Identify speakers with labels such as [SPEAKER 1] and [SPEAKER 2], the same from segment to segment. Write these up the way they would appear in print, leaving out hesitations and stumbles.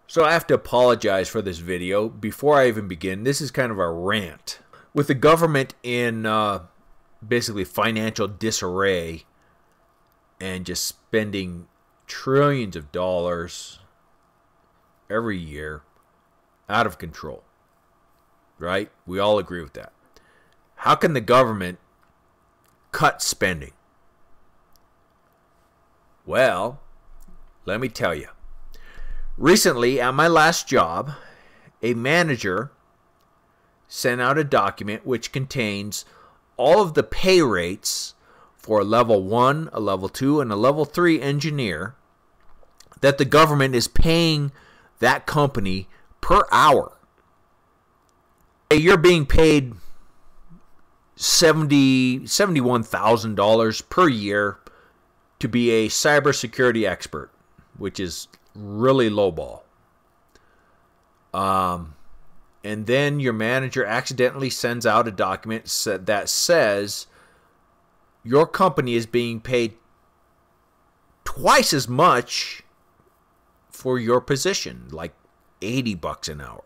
[SPEAKER 1] So I have to apologize for this video. Before I even begin, this is kind of a rant. With the government in basically financial disarray and just spending trillions of dollars every year out of control, right? We all agree with that. How can the government cut spending? Well, let me tell you. Recently, at my last job, a manager sent out a document which contains all of the pay rates for a level 1, a level 2, and a level 3 engineer that the government is paying that company per hour. You're being paid $71,000 per year to be a cybersecurity expert, which is really lowball. And then your manager accidentally sends out a document that says your company is being paid twice as much for your position, like $80 an hour.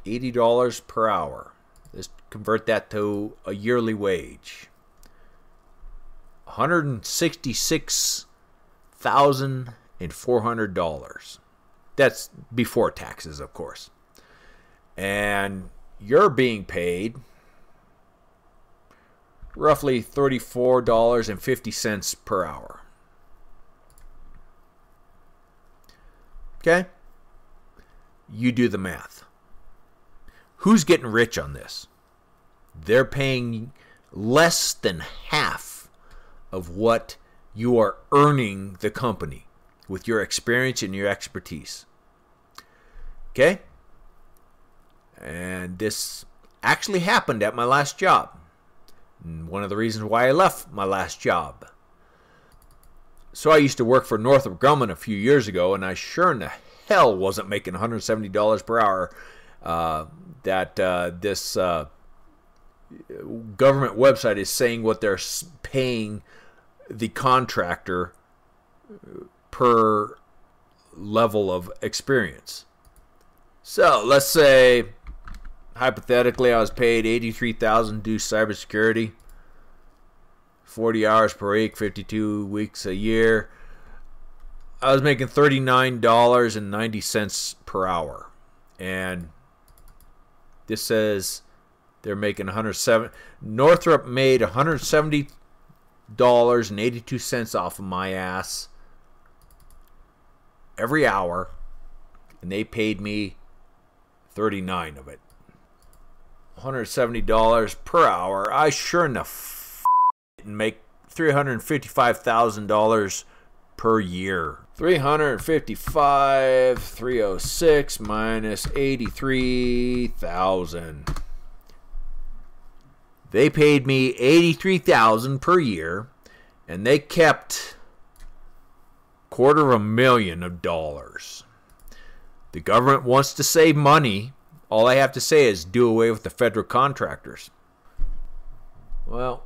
[SPEAKER 1] $80 per hour. Let's convert that to a yearly wage. $166,400. That's before taxes, of course. And you're being paid roughly $34.50 per hour. Okay? You do the math. Who's getting rich on this? They're paying less than half of what you are earning the company with your experience and your expertise. Okay? And this actually happened at my last job. And one of the reasons why I left my last job. So I used to work for Northrop Grumman a few years ago, and I sure in the hell wasn't making $170 per hour. This government website is saying what they're paying the contractor per level of experience. So let's say, hypothetically, I was paid $83,000 to do cybersecurity, 40 hours per week, 52 weeks a year. I was making $39.90 per hour, and this says they're making 107. Northrop made $170.82 off of my ass every hour, and they paid me 39 of it. $170 per hour. I sure enough didn't make $355,000 per year. 355,306 minus 83,000. They paid me $83,000 per year, and they kept $250,000. The government wants to save money. All I have to say is do away with the federal contractors. Well,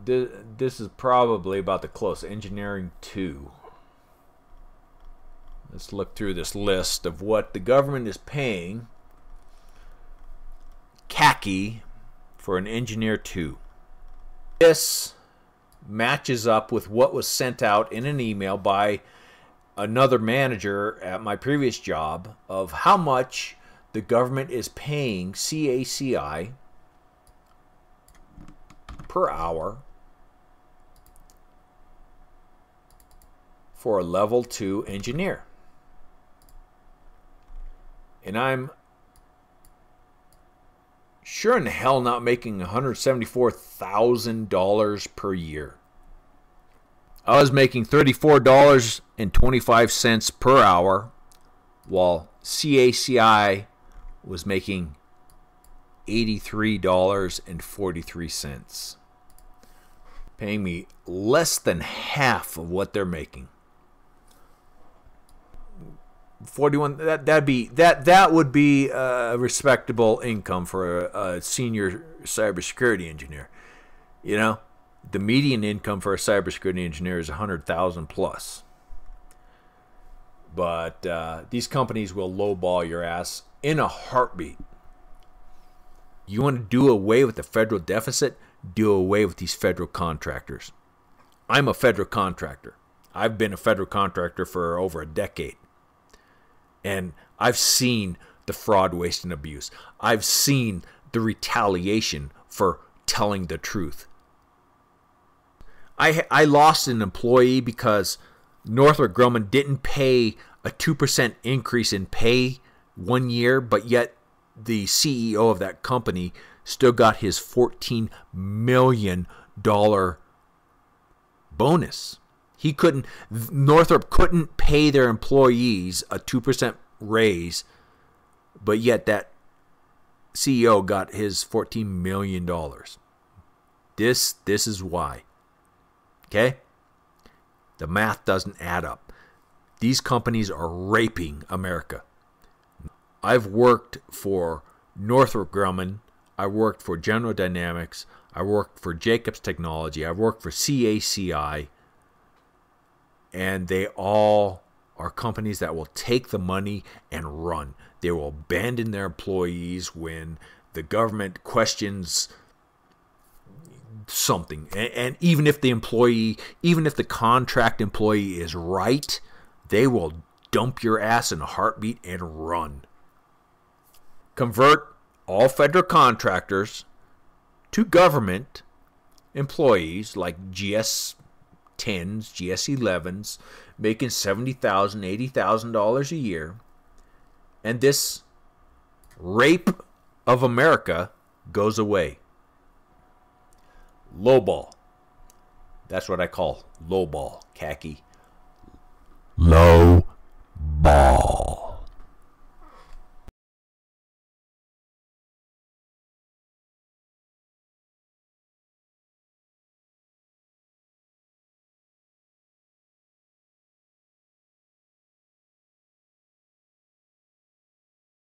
[SPEAKER 1] this is probably about the close. Engineering 2. Let's look through this list of what the government is paying khaki for an engineer 2. This matches up with what was sent out in an email by another manager at my previous job of how much the government is paying CACI per hour for a level 2 engineer. And I'm sure in the hell not making $174,000 per year. I was making $34.25 per hour, while CACI was making $83.43, paying me less than half of what they're making. 41. That would be a respectable income for a senior cybersecurity engineer. You know, the median income for a cybersecurity engineer is $100,000 plus. But these companies will lowball your ass in a heartbeat. You want to do away with the federal deficit? Do away with these federal contractors. I'm a federal contractor. I've been a federal contractor for over a decade. And I've seen the fraud, waste, and abuse. I've seen the retaliation for telling the truth. I lost an employee because Northrop Grumman didn't pay a 2% increase in pay 1 year, but yet the CEO of that company still got his $14 million bonus. Northrop couldn't pay their employees a 2% raise, but yet that CEO got his $14 million. This is why. Okay? The math doesn't add up. These companies are raping America. I've worked for Northrop Grumman. I worked for General Dynamics. I worked for Jacobs Technology. I worked for CACI. And they all are companies that will take the money and run. They will abandon their employees when the government questions something. And even if the contract employee is right, they will dump your ass in a heartbeat and run. Convert all federal contractors to government employees like GS 10s, GS 11s, making $70,000, $80,000 a year. And this rape of America goes away. Lowball. That's what I call lowball, khaki. Low